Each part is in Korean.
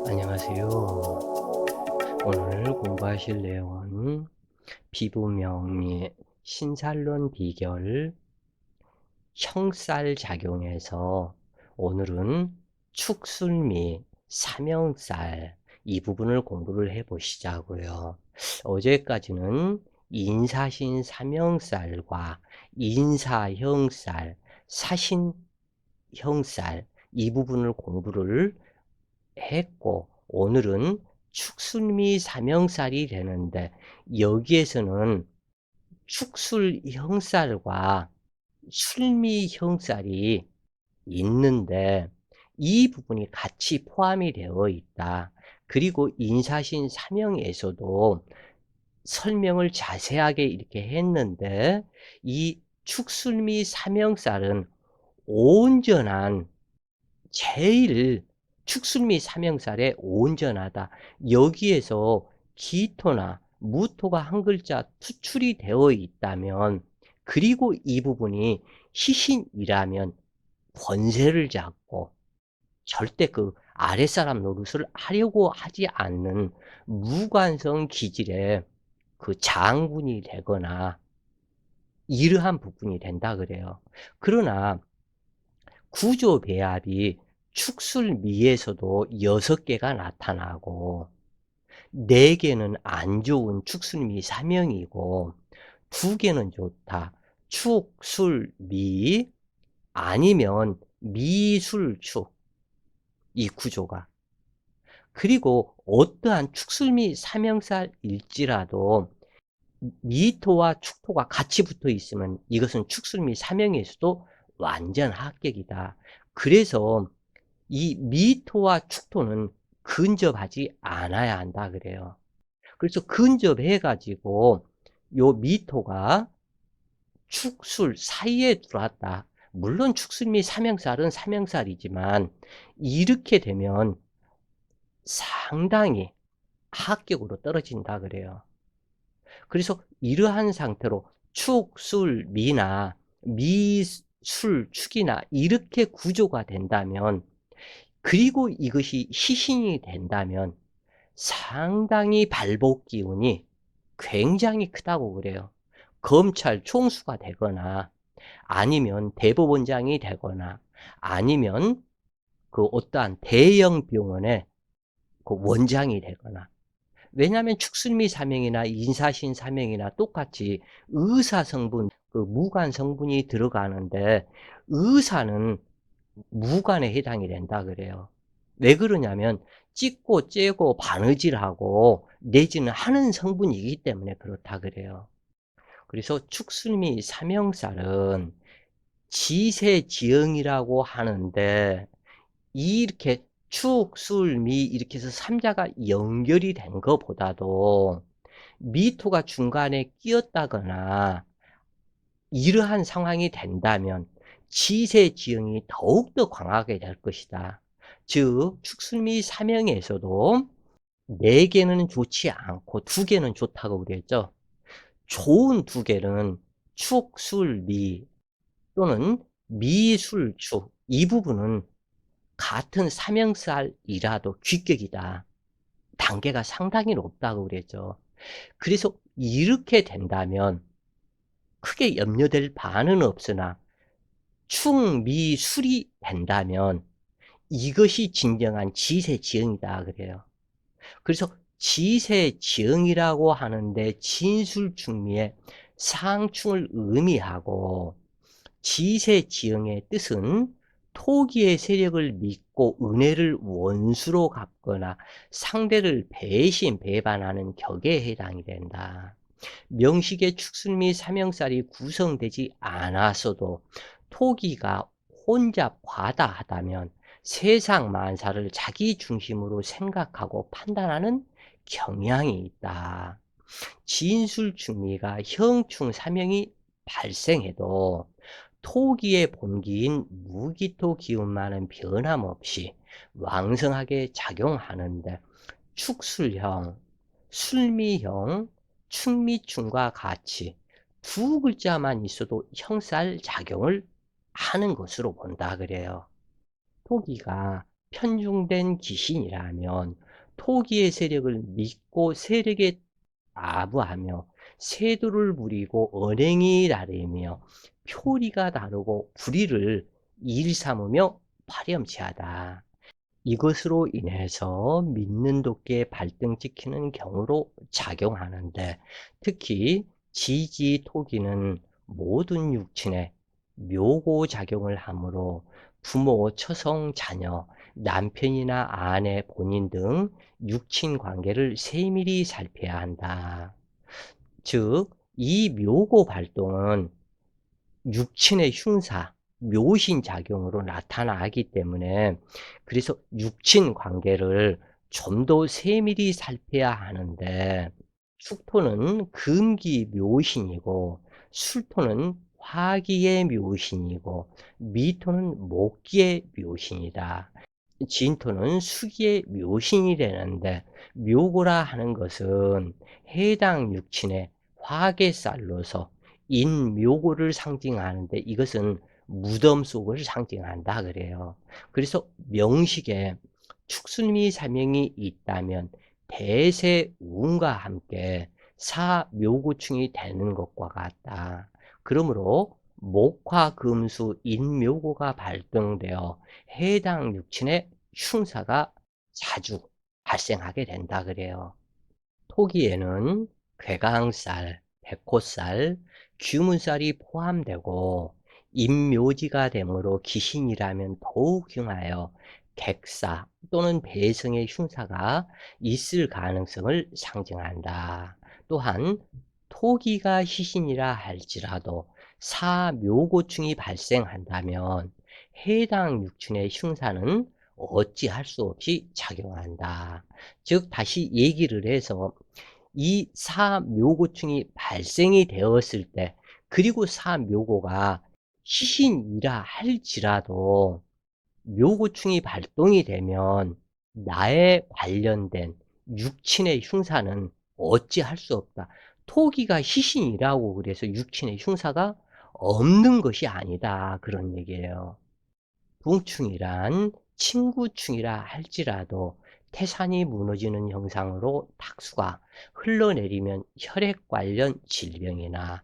안녕하세요. 오늘 공부하실 내용은 피부명리, 신살론 비결, 형살 작용에서 오늘은 축술미, 삼형살 이 부분을 공부를 해 보시자고요. 어제까지는 인사신 삼형살과 인사형살, 사신형살 이 부분을 공부를 했고, 오늘은 축술미 삼형살이 되는데, 여기에서는 축술 형살과 술미 형살이 있는데 이 부분이 같이 포함이 되어 있다. 그리고 인사신 삼형에서도 설명을 자세하게 이렇게 했는데, 이 축술미 삼형살은 온전한, 제일 축술 미 삼형살에 온전하다. 여기에서 기토나 무토가 한 글자 투출이 되어 있다면, 그리고 이 부분이 희신이라면 권세를 잡고 절대 그 아랫사람 노릇을 하려고 하지 않는 무관성 기질의 그 장군이 되거나 이러한 부분이 된다 그래요. 그러나 구조 배합이 축술미에서도 6개가 나타나고, 4개는 안 좋은 축술미 사명이고 2개는 좋다. 축술미 아니면 미술축, 이 구조가. 그리고 어떠한 축술미 사명살일지라도 미토와 축토가 같이 붙어 있으면 이것은 축술미 사명에서도 완전 합격이다. 그래서 이 미토와 축토는 근접하지 않아야 한다 그래요. 그래서 근접해 가지고 요 미토가 축술 사이에 들어왔다. 물론 축술미 삼형살은 삼형살이지만 이렇게 되면 상당히 합격으로 떨어진다 그래요. 그래서 이러한 상태로 축술미나 미술축이나 이렇게 구조가 된다면, 그리고 이것이 희신이 된다면 상당히 발복 기운이 굉장히 크다고 그래요. 검찰 총수가 되거나 아니면 대법원장이 되거나 아니면 그 어떠한 대형 병원의 그 원장이 되거나. 왜냐하면 축술미 사명이나 인사신 사명이나 똑같이 의사 성분, 그 무관 성분이 들어가는데, 의사는 무관에 해당이 된다 그래요. 왜 그러냐면 찢고 째고 바느질하고 내지는 하는 성분이기 때문에 그렇다 그래요. 그래서 축술미 삼형살은 지세지형이라고 하는데, 이렇게 축술미 이렇게 해서 삼자가 연결이 된 것보다도 미토가 중간에 끼었다거나 이러한 상황이 된다면 지세지형이 더욱더 강하게 될 것이다. 즉 축술미 삼형에서도 4개는 좋지 않고 2개는 좋다고 그랬죠. 좋은 2개는 축술미 또는 미술축, 이 부분은 같은 삼형살이라도 귀격이다. 단계가 상당히 높다고 그랬죠. 그래서 이렇게 된다면 크게 염려될 바는 없으나 축미술이 된다면 이것이 진정한 지세지형이다 그래요. 그래서 지세지형이라고 하는데 진술충미의 상충을 의미하고, 지세지형의 뜻은 토기의 세력을 믿고 은혜를 원수로 갚거나 상대를 배반하는 격에 해당이 된다. 명식의 축술미 삼형살이 구성되지 않았어도 토기가 혼자 과다하다면 세상 만사를 자기 중심으로 생각하고 판단하는 경향이 있다. 진술충미가 형충 사명이 발생해도 토기의 본기인 무기토 기운만은 변함없이 왕성하게 작용하는데, 축술형, 술미형, 축미충과 같이 2글자만 있어도 형살 작용을 하는 것으로 본다 그래요. 토기가 편중된 귀신이라면 토기의 세력을 믿고 세력에 아부하며 세도를 부리고 언행이 다르며 표리가 다르고 불의를 일삼으며 파렴치하다. 이것으로 인해서 믿는 도끼에 발등찍히는 경우로 작용하는데, 특히 지지 토기는 모든 육친에 묘고 작용을 하므로 부모, 처성, 자녀, 남편이나 아내, 본인 등 육친 관계를 세밀히 살펴야 한다. 즉, 이 묘고 발동은 육친의 흉사, 묘신 작용으로 나타나기 때문에, 그래서 육친 관계를 좀 더 세밀히 살펴야 하는데, 축토는 금기 묘신이고 술토는 화기의 묘신이고 미토는 목기의 묘신이다. 진토는 수기의 묘신이라는데, 묘고라 하는 것은 해당 육친의 화계살로서 인묘고를 상징하는데, 이것은 무덤 속을 상징한다 그래요. 그래서 명식에 축순미 사명이 있다면 대세운과 함께 사묘고충이 되는 것과 같다. 그러므로 목화금수 인묘고가 발동되어 해당 육친의 흉사가 자주 발생하게 된다 그래요. 토기에는 괴강살, 백호살, 규문살이 포함되고 임묘지가 되므로 귀신이라면 더욱 흉하여 객사 또는 배성의 흉사가 있을 가능성을 상징한다. 또한 토기가 시신이라 할지라도 사묘고충이 발생한다면 해당 육친의 흉사는 어찌할 수 없이 작용한다. 즉 다시 얘기를 해서, 이 사묘고충이 발생이 되었을 때, 그리고 사묘고가 시신이라 할지라도 묘고충이 발동이 되면 나에 관련된 육친의 흉사는 어찌할 수 없다. 토기가 시신이라고 그래서 육친의 흉사가 없는 것이 아니다, 그런 얘기예요. 부충이란 침구충이라 할지라도 태산이 무너지는 형상으로 탁수가 흘러내리면 혈액 관련 질병이나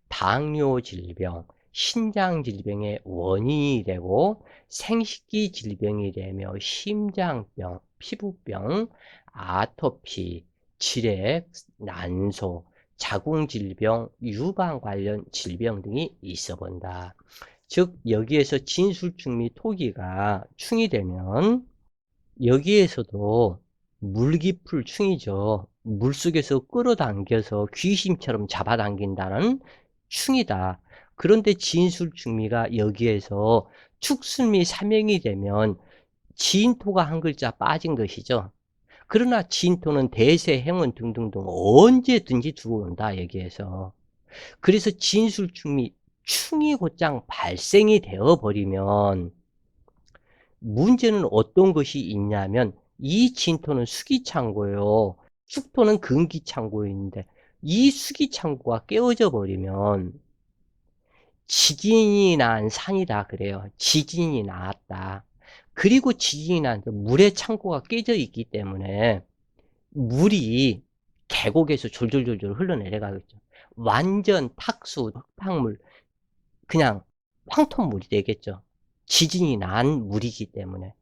당뇨 질병, 신장 질병의 원인이 되고 생식기 질병이 되며 심장병, 피부병, 아토피, 질액, 난소, 자궁 질병, 유방 관련 질병 등이 있어 본다. 즉 여기에서 진술충 및 토기가 충이 되면, 여기에서도 물깊을 충이죠. 물속에서 끌어당겨서 귀신처럼 잡아당긴다는 충이다. 그런데 진술충미가 여기에서 축순미 사명이 되면 진토가 한 글자 빠진 것이죠. 그러나 진토는 대세, 행운 등등등 언제든지 들어온다 여기에서. 그래서 진술충미, 충이 곧장 발생이 되어 버리면 문제는 어떤 것이 있냐면, 이 진토는 수기창고요. 축토는 금기창고인데 이 수기창고가 깨어져 버리면 지진이 난 산이다 그래요. 지진이 나왔다. 그리고 지진이 나는데 물의 창고가 깨져 있기 때문에 물이 계곡에서 졸졸졸졸 흘러내려가겠죠. 완전 탁수, 흙탕물, 그냥 황토물이 되겠죠. 지진이 난 물이기 때문에.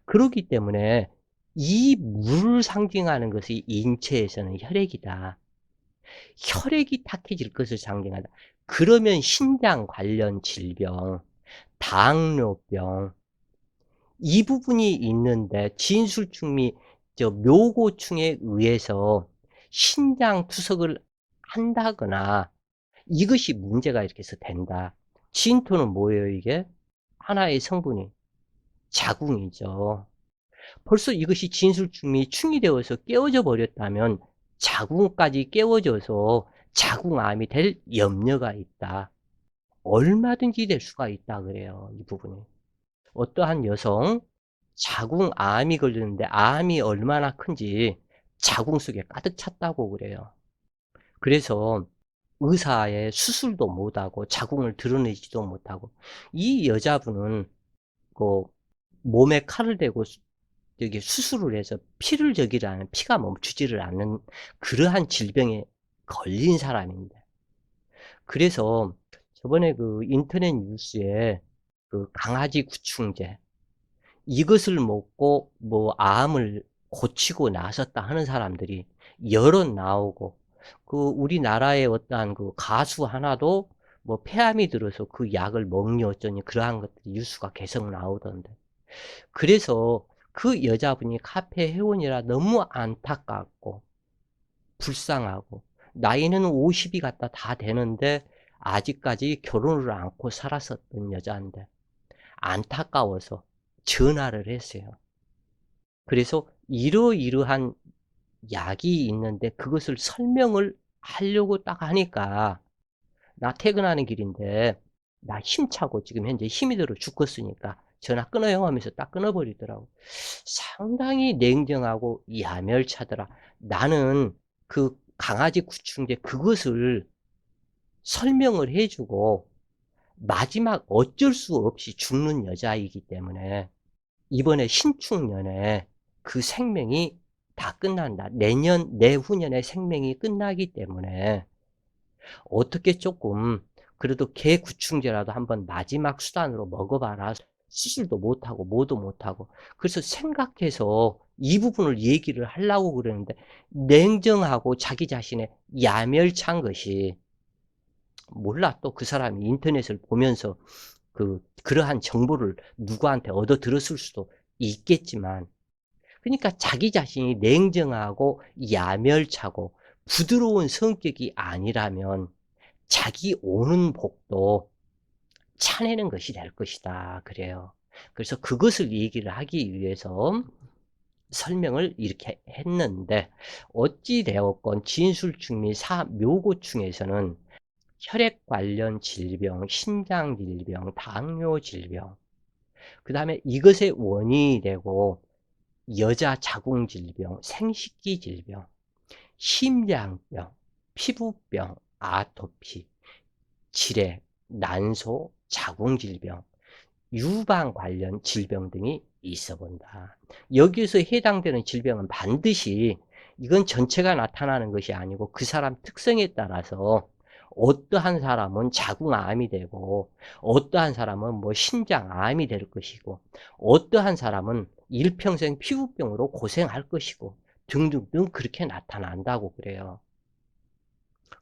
그렇기 때문에 이 물을 상징하는 것이 인체에서는 혈액이다. 혈액이 탁해질 것을 상징한다. 그러면 신장 관련 질병, 당뇨병, 이 부분이 있는데 진술충 및 묘고충에 의해서 신장 투석을 한다거나 이것이 문제가 이렇게 해서 된다. 진토는 뭐예요, 이게? 하나의 성분이 자궁이죠. 벌써 이것이 진술충이 충이 되어서 깨어져 버렸다면 자궁까지 깨어져서 자궁암이 될 염려가 있다. 얼마든지 될 수가 있다 그래요, 이 부분이. 어떠한 여성 자궁암이 걸렸는데 암이 얼마나 큰지 자궁 속에 가득 찼다고 그래요. 그래서 의사의 수술도 못하고 자궁을 드러내지도 못하고, 이 여자분은 그 몸에 칼을 대고 여기 수술을 해서 피를 저기를 하는 피가 멈추지를 않는 그러한 질병에 걸린 사람인데 그래서 저번에 그 인터넷 뉴스에 그 강아지 구충제 이것을 먹고 뭐 암을 고치고 나섰다 하는 사람들이 여럿 나오고 그 우리나라의 어떠한 그 가수 하나도 뭐 폐암이 들어서 그 약을 먹니 어쩌니 그러한 것들이 뉴스가 계속 나오던데 그래서 그 여자분이 카페 회원이라 너무 안타깝고 불쌍하고 나이는 50이 갖다 다 되는데 아직까지 결혼을 않고 살았었던 여자인데 안타까워서 전화를 했어요. 그래서 이러이러한 약이 있는데 그것을 설명을 하려고 딱 하니까 나 퇴근하는 길인데 나 힘차고 지금 현재 힘이 들어 죽겠으니까 전화 끊어요 하면서 딱 끊어버리더라고. 상당히 냉정하고 야멸차더라. 나는 그 강아지 구충제 그것을 설명을 해주고 마지막 어쩔 수 없이 죽는 여자이기 때문에 이번에 신축년에 그 생명이 다 끝난다. 내후년에 생명이 끝나기 때문에 어떻게 조금 그래도 개 구충제라도 한번 마지막 수단으로 먹어봐라. 수술도 못하고 뭐도 못하고 그래서 생각해서 이 부분을 얘기를 하려고 그러는데 냉정하고 자기 자신의 야멸찬 것이 몰라 또 그 사람이 인터넷을 보면서 그러한 정보를 누구한테 얻어 들었을 수도 있겠지만 그러니까 자기 자신이 냉정하고 야멸차고 부드러운 성격이 아니라면 자기 오는 복도 차내는 것이 될 것이다. 그래요. 그래서 그것을 얘기를 하기 위해서 설명을 이렇게 했는데 어찌 되었건 진술충 사묘고충에서는 혈액 관련 질병, 심장 질병, 당뇨 질병 그 다음에 이것의 원인이 되고 여자 자궁 질병, 생식기 질병, 심장병, 피부병, 아토피, 치레, 난소, 자궁질병, 유방 관련 질병 등이 있어 본다. 여기에서 해당되는 질병은 반드시 이건 전체가 나타나는 것이 아니고 그 사람 특성에 따라서 어떠한 사람은 자궁암이 되고 어떠한 사람은 뭐 신장암이 될 것이고 어떠한 사람은 일평생 피부병으로 고생할 것이고 등등등 그렇게 나타난다고 그래요.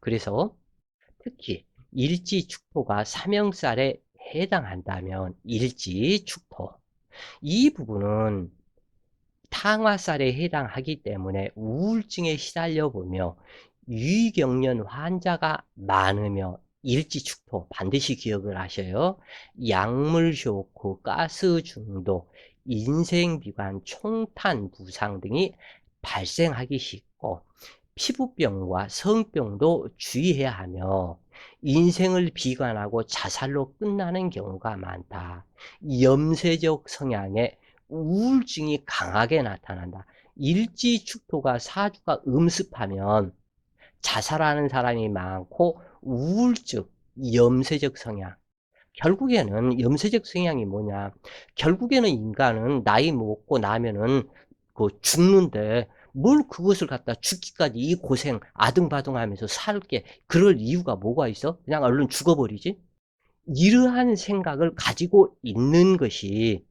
그래서 특히 일지축토가 삼형살에 해당한다면 일지축토 이 부분은 탕화살에 해당하기 때문에 우울증에 시달려 보며 유의경련 환자가 많으며 일지축토 반드시 기억을 하셔요. 약물 쇼크, 가스 중독, 인생비관, 총탄 부상 등이 발생하기 쉽고 피부병과 성병도 주의해야 하며 인생을 비관하고 자살로 끝나는 경우가 많다. 염세적 성향의 우울증이 강하게 나타난다. 일지축토가 사주가 음습하면 자살하는 사람이 많고 우울증, 염세적 성향. 결국에는 염세적 성향이 뭐냐? 결국에는 인간은 나이 먹고 나면은 죽는데 뭘 그것을 갖다 죽기까지 이 고생 아등바등하면서 살게 그럴 이유가 뭐가 있어? 그냥 얼른 죽어버리지? 이러한 생각을 가지고 있는 것이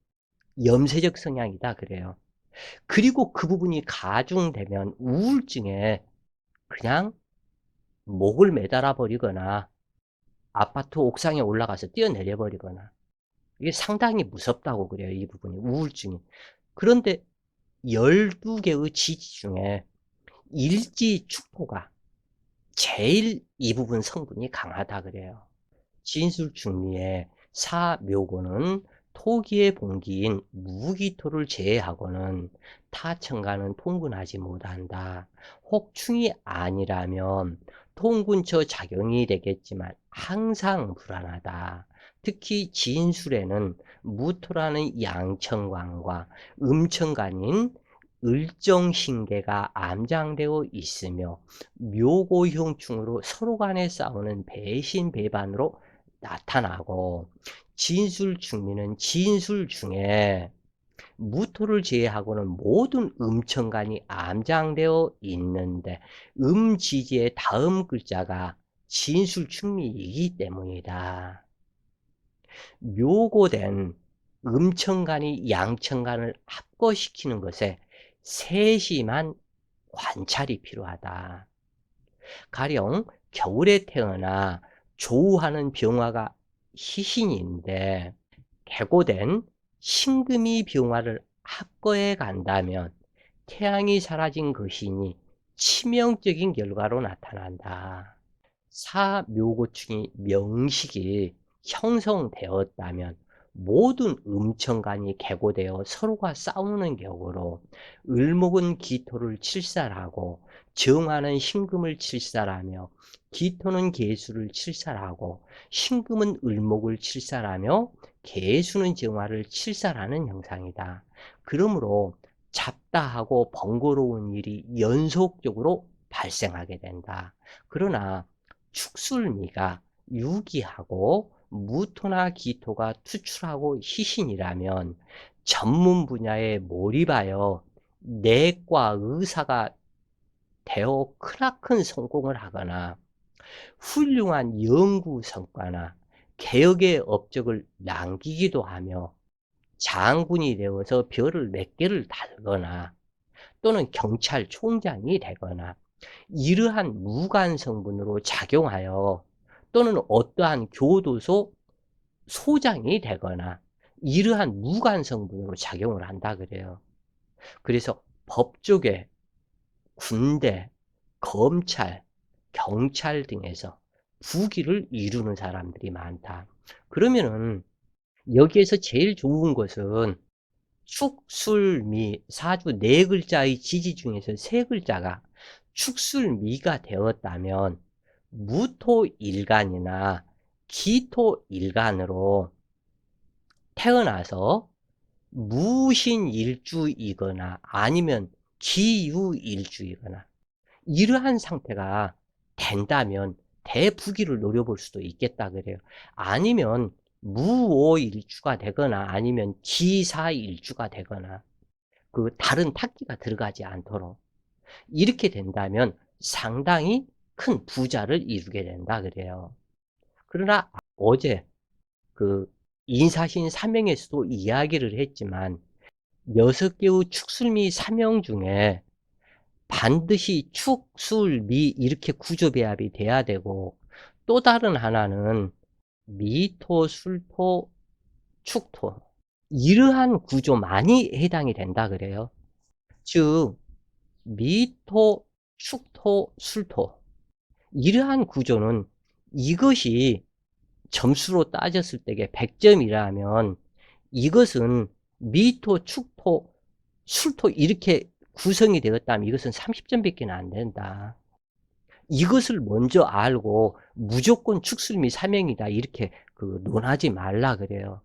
염세적 성향이다 그래요. 그리고 그 부분이 가중되면 우울증에 그냥 목을 매달아 버리거나 아파트 옥상에 올라가서 뛰어내려 버리거나 이게 상당히 무섭다고 그래요. 이 부분이 우울증이. 그런데 12개의 지지 중에 일지축토가 제일 이 부분 성분이 강하다 그래요. 진술중리의 사묘고는 토기의 본기인 무기토를 제외하고는 타천과는 통근하지 못한다. 혹충이 아니라면 통근처 작용이 되겠지만 항상 불안하다. 특히 진술에는 무토라는 양천관과 음천관인 을정신계가 암장되어 있으며 묘고형충으로 서로 간에 싸우는 배신배반으로 나타나고 진술 중미는 진술 중에 무토를 제외하고는 모든 음천간이 암장되어 있는데 음지지의 다음 글자가 진술충미이기 때문이다. 묘고된 음천간이 양천간을 합거시키는 것에 세심한 관찰이 필요하다. 가령 겨울에 태어나 조우하는 병화가 희신인데 개고된 신금이 병화를 합거해 간다면 태양이 사라진 것이니 치명적인 결과로 나타난다. 사묘고충이 명식이 형성되었다면 모든 음천간이 개고되어 서로가 싸우는 격으로 을목은 기토를 칠살하고 정화는 신금을 칠살하며 기토는 계수를 칠살하고 신금은 을목을 칠살하며 계수는 정화를 칠살하는 형상이다. 그러므로 잡다하고 번거로운 일이 연속적으로 발생하게 된다. 그러나 축술미가 유기하고 무토나 기토가 투출하고 희신이라면 전문 분야에 몰입하여 내과 의사가 되어 크나큰 성공을 하거나 훌륭한 연구 성과나 개혁의 업적을 남기기도 하며 장군이 되어서 별을 몇 개를 달거나 또는 경찰총장이 되거나 이러한 무관 성분으로 작용하여 또는 어떠한 교도소 소장이 되거나 이러한 무관 성분으로 작용을 한다 그래요. 그래서 법조계, 군대, 검찰, 경찰 등에서 부기를 이루는 사람들이 많다. 그러면은 여기에서 제일 좋은 것은 축술미 사주 네 글자의 지지 중에서 세 글자가 축술미가 되었다면 무토일간이나 기토일간으로 태어나서 무신일주이거나 아니면 기유일주이거나 이러한 상태가 된다면 대부기를 노려볼 수도 있겠다 그래요. 아니면 무오일주가 되거나 아니면 기사일주가 되거나 그 다른 탁기가 들어가지 않도록 이렇게 된다면 상당히 큰 부자를 이루게 된다 그래요. 그러나 어제 그 인사신 사명에서도 이야기를 했지만 6개의 축술미 사명 중에 반드시 축술미 이렇게 구조배합이 돼야 되고 또 다른 하나는 미토, 술토, 축토 이러한 구조만이 해당이 된다 그래요. 즉 미토, 축토, 술토 이러한 구조는 이것이 점수로 따졌을 때에 100점이라면 이것은 미토, 축토, 술토 이렇게 구성이 되었다면 이것은 30점 밖에 안 된다. 이것을 먼저 알고 무조건 축술미 사명이다 이렇게 논하지 말라 그래요.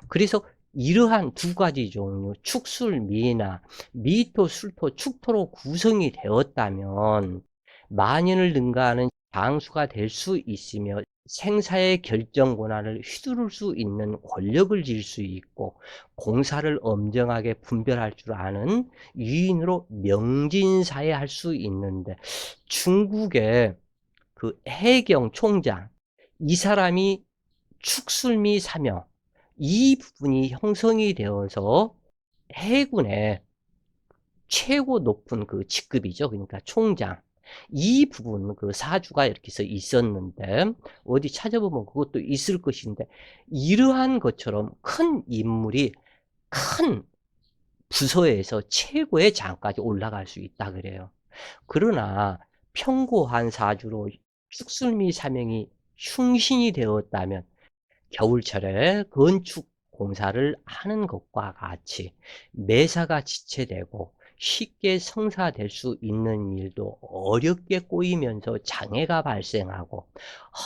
그래서 이러한 두 가지 종류 축술미나 미토, 술토, 축토로 구성이 되었다면 만연을 능가하는 장수가 될 수 있으며 생사의 결정 권한을 휘두를 수 있는 권력을 질 수 있고 공사를 엄정하게 분별할 줄 아는 유인으로 명진사회할 수 있는데 중국의 그 해경 총장 이 사람이 축술미 사명 이 부분이 형성이 되어서 해군의 최고 높은 그 직급이죠. 그러니까 총장. 이 부분 그 사주가 이렇게 해서 있었는데 어디 찾아보면 그것도 있을 것인데 이러한 것처럼 큰 인물이 큰 부서에서 최고의 장까지 올라갈 수 있다 그래요. 그러나 평고한 사주로 축술미 사명이 흉신이 되었다면 겨울철에 건축 공사를 하는 것과 같이 매사가 지체되고 쉽게 성사될 수 있는 일도 어렵게 꼬이면서 장애가 발생하고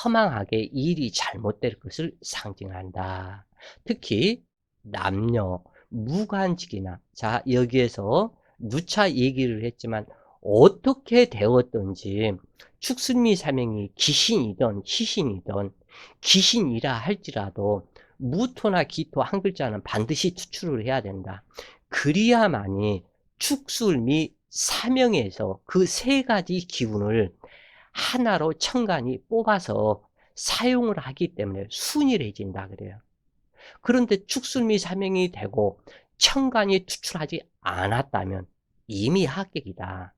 허망하게 일이 잘못될 것을 상징한다. 특히 남녀, 무관직이나 자 여기에서 누차 얘기를 했지만 어떻게 되었든지 축순미 사명이 귀신이든 희신이든 귀신이라 할지라도 무토나 기토 한 글자는 반드시 추출을 해야 된다. 그리야만이 축술미 사명에서 그 세 가지 기운을 하나로 천간이 뽑아서 사용을 하기 때문에 순일해진다 그래요. 그런데 축술미 사명이 되고 천간이 추출하지 않았다면 이미 합격이다.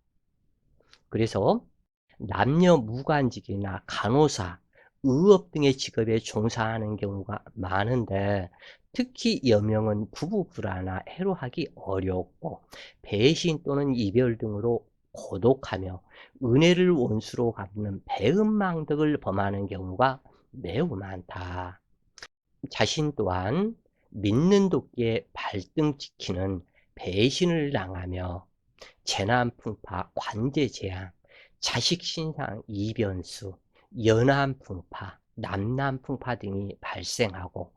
그래서 남녀 무관직이나 간호사, 의업 등의 직업에 종사하는 경우가 많은데 특히 여명은 부부 불화나 해로하기 어렵고 배신 또는 이별 등으로 고독하며 은혜를 원수로 갚는 배은망덕을 범하는 경우가 매우 많다. 자신 또한 믿는 도끼에 발등 찍히는 배신을 당하며 재난풍파, 관제재앙, 자식신상 이변수, 연암풍파, 남남풍파 등이 발생하고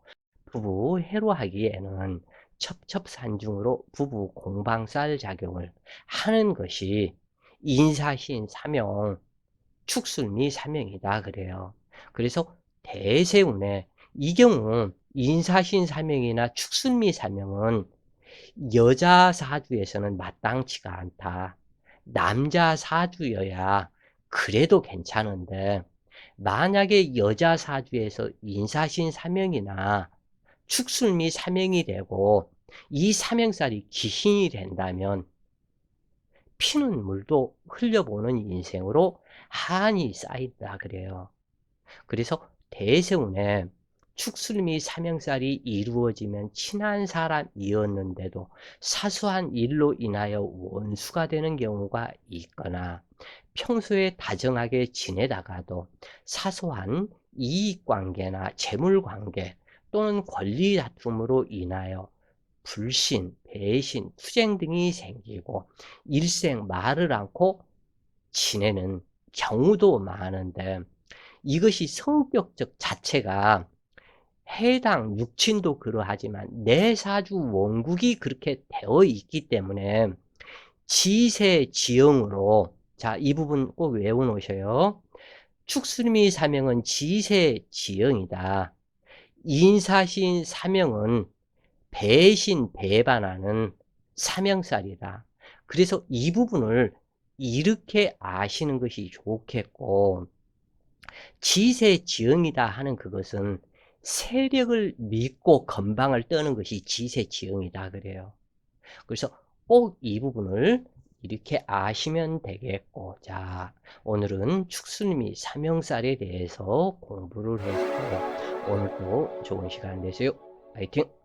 부부 해로하기에는 첩첩산중으로 부부 공방살 작용을 하는 것이 인사신 사명, 축술미 사명이다 그래요. 그래서 대세운에 이 경우 인사신 사명이나 축술미 사명은 여자 사주에서는 마땅치가 않다. 남자 사주여야 그래도 괜찮은데 만약에 여자 사주에서 인사신 사명이나 축술미 사명이 되고 이 사명살이 귀신이 된다면 피는 물도 흘려보는 인생으로 한이 쌓인다 그래요. 그래서 대세운에 축술미 사명살이 이루어지면 친한 사람이었는데도 사소한 일로 인하여 원수가 되는 경우가 있거나 평소에 다정하게 지내다가도 사소한 이익관계나 재물관계 또는 권리 다툼으로 인하여 불신, 배신, 투쟁 등이 생기고 일생 말을 않고 지내는 경우도 많은데 이것이 성격적 자체가 해당 육친도 그러하지만 내 사주 원국이 그렇게 되어 있기 때문에 지세지형으로 자, 이 부분 꼭 외워 놓으셔요. 축술미 사명은 지세지형이다. 인사신 사명은 배신 배반하는 사명살이다. 그래서 이 부분을 이렇게 아시는 것이 좋겠고 지세지형이다 하는 그것은 세력을 믿고 건방을 떠는 것이 지세지형이다 그래요. 그래서 꼭 이 부분을 이렇게 아시면 되겠고 자 오늘은 축술미 사명살에 대해서 공부를 했고요. 오늘도 좋은 시간 되세요. 화이팅!